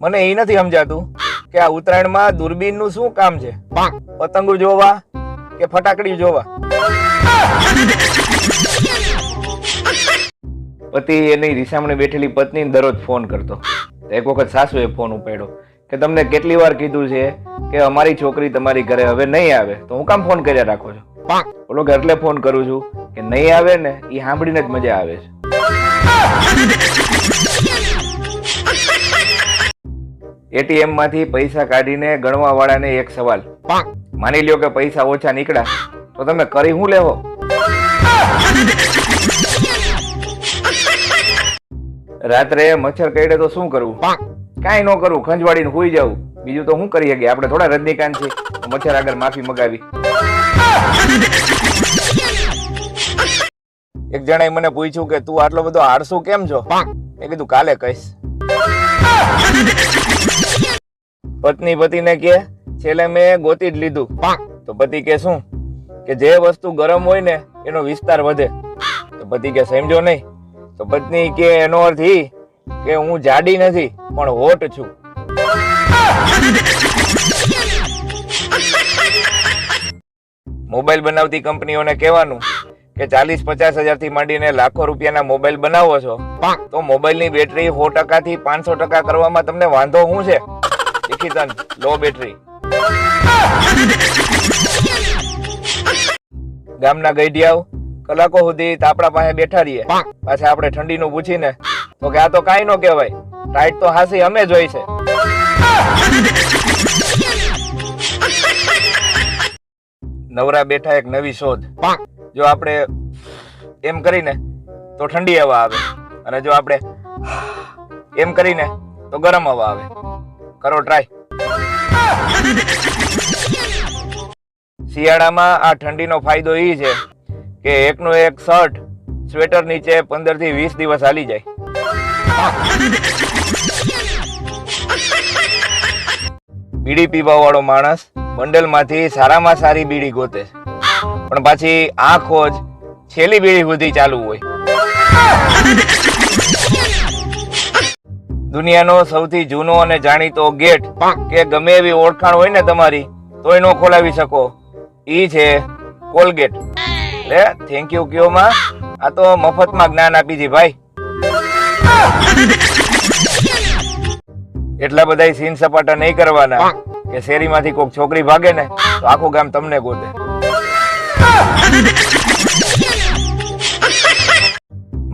મને એ નથી સમજાતું કે આ ઉત્તરાયણમાં દૂરબીનનું શું કામ છે? પતંગો જોવા કે ફટાકડી જોવા? પતિ એની રીસામણે બેઠેલી પત્નીને દરરોજ ફોન કરતો. એક વખત સાસુએ ફોન ઉપાડ્યો કે તમને કેટલી વાર કીધું છે કે અમારી છોકરી તમારી ઘરે હવે નહીં આવે, તો હું કામ ફોન કર્યા રાખો છો? બોલો કે એટલે ફોન કરું છું કે નહીં આવે ને એ સાંભળીને જ મજા આવે છે. એટીએમ માંથી પૈસા કાઢીને ગણવા વાળાને એક સવાલ. માની લ્યો કે પૈસા ઓછા નીકળ્યા, તો તમે કરી શું લેવો? રાત્રે મચ્છર કરડે તો શું કરવું? કાંઈ ન કરવું, ખંજવાડીને સુઈ જવું. બીજું તો શું કરી શકીએ આપણે? થોડા રજનીકાંત છે મચ્છર આગળ માફી મગાવી. એક જણાએ મને પૂછ્યું કે તું આટલો બધો આળસુ કેમ છો? મેં કીધું કાલે કહીશ. પત્ની પતિને કે છેલ્લે મેં ગોતી જ લીધું. તો પતિ કે શું? કે જે વસ્તુ ગરમ હોય ને એનો વિસ્તાર વધે. તો પતિ કે સમજો નહીં. તો પત્ની કે એનો અર્થ એ કે હું જાડી નથી પણ હોટ છું. મોબાઈલ બનાવતી કંપનીઓને કહેવાનું કે 40-50 હજારથી માંડીને લાખો રૂપિયાના મોબાઈલ બનાવો છો, તો મોબાઈલની બેટરી 100% થી 500% કરવામાં તમને વાંધો શું છે? શીખીતન લો બેટરી. ગામના ગઈઢિયાઓ કલાકો સુધી તાપડા પાસે બેઠા રહીએ, પાછા આપણે ઠંડીનું પૂછીને તો કે આ તો કાંઈ ન કહેવાય, ટાઈટ તો હાસી અમે જ હોય છે. નવરા બેઠા એક નવી શોધ. જો આપણે એમ કરીને તો ઠંડી હવા આવે, અને જો આપણે એમ કરીને તો ગરમ હવા આવે. કરો ટ્રાય. શિયાળામાં આ ઠંડીનો ફાયદો એ છે કે એકનો એક શર્ટ સ્વેટર નીચે 15 થી 20 દિવસ હાલી જાય. બીડી પીવા વાળો માણસ બંડલમાંથી સારામાં સારી બીડી ગોતે, પણ પાછી આંખો જ છેલ્લી બીડી સુધી ચાલુ હોય. દુનિયાનો સૌથી જૂનો અને જાણીતો ગેટ કે ગમે એવી ઓળખાણ હોય ને તમારી તોય ન ખોલાવી શકો, ઈ છે કોલગેટ. થેન્ક યુ કયો માં, આ તો મફતમાં જ્ઞાન આપી દી ભાઈ. એટલા બધા સીન સપાટા નહીં કરવાના કે શેરીમાંથી કોઈક છોકરી ભાગે ને તો આખું ગામ તમને ગોતે.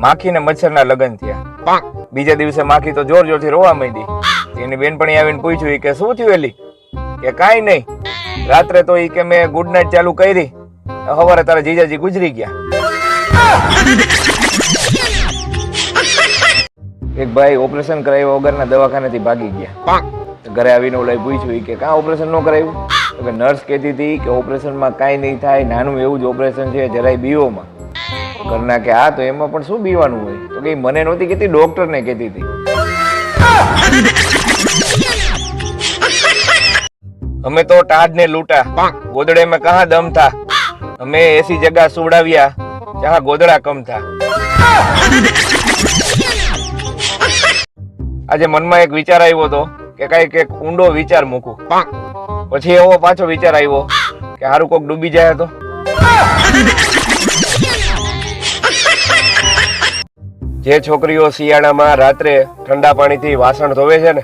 માખી ને મચ્છર ના લગ્ન થયા. બીજા દિવસે માખી તો જોર જોરથી રોવા માંડી. એની બેનપણી આવીને પૂછ્યું કે શું થયું એલી? કે કાંઈ નહીં, રાત્રે તો ઈ કે મેં ગુડ નાઈટ ચાલુ કરી, સવારે તારા જીજાજી ગુજરી ગયા. એક ભાઈ ઓપરેશન કરાવ્યા વગરના દવાખાનેથી ભાગી ગયા. ઘરે આવીને ઓલા પૂછ્યું કે કાં ઓપરેશન ન કરાવ્યું? તો કે નર્સ કહેતી હતી કે ઓપરેશનમાં કાંઈ નહીં થાય, નાનું એવું જ ઓપરેશન છે, જરાય બીઓમાં. ઘરના કે હા, તો એમાં પણ શું બીવાનું હોય? તો કે મને નહોતી કહેતી, ડોક્ટરને કહેતી હતી. અમે તો ટાઢ ને લૂટા, ગોદડે में कहाँ दम था, हमें ऐसी जगह सुवड़ाविया जहाँ गोदड़ा कम था. આજે મનમાં એક વિચાર આવ્યો હતો કે કઈક એક ઊંડો વિચાર મૂકું. પછી એવો પાછો વિચાર આવ્યો કે હારું કોક ડૂબી જાય તો. જે છોકરીઓ શિયાળામાં રાત્રે ઠંડા પાણીથી વાસણ ધોવે છે ને,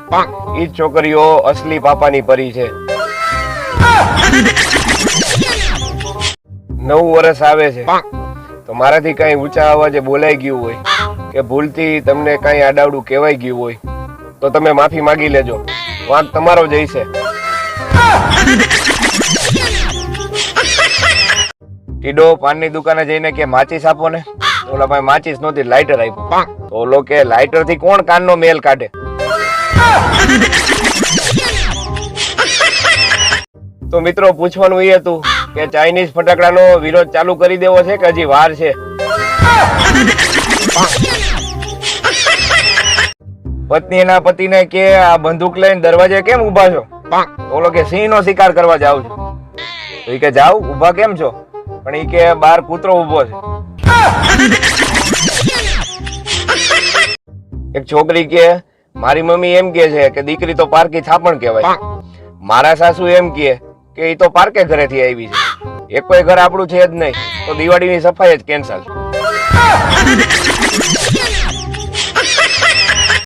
એ જ છોકરીઓ અસલી પાપાની પરી છે. 9 વર્ષ આવે છે તો મારાથી કઈ ઊંચા અવાજે બોલાઈ ગયું હોય કે ભૂલથી તમને કઈ આડાવડું કહેવાય ગયું હોય તો તમે માફી માંગી લેજો, વાંક તમારો જ હશે. ટીડો પાનની દુકાને જઈને કે માચીસ આપો ને, ઓલા ભાઈ માચીસ નહોતી, લાઇટર આપ્યું. તો ઓલો કે લાઇટર થી કોણ કાનનો મેલ કાઢે? તો મિત્રો પૂછવાનું એ હતું કે ચાઇનીઝ ફટાકડાનો વિરોધ ચાલુ કરી દેવો છે કે હજી વાર છે? પત્ની એના પતિને કે આ બંદૂક લઈને દરવાજે કેમ ઉભા છો? ઓલો કે સિંહનો શિકાર કરવા જાઉં છું. તો ઈ કે જાવ, ઉભા કેમ છો? પણ ઈ કે બહાર કૂતરો ઉભો છે. એક છોકરી કે મારી મમ્મી એમ કહે છે કે દીકરી તો પારકી છાપણ કહેવાય. મારા સાસુ એમ કહે કે એ તો પારકે ઘરેથી આવી છે. એક કોઈ ઘર આપણું છે જ નહીં, તો દિવાળીની સફાઈ જ કેન્સલ.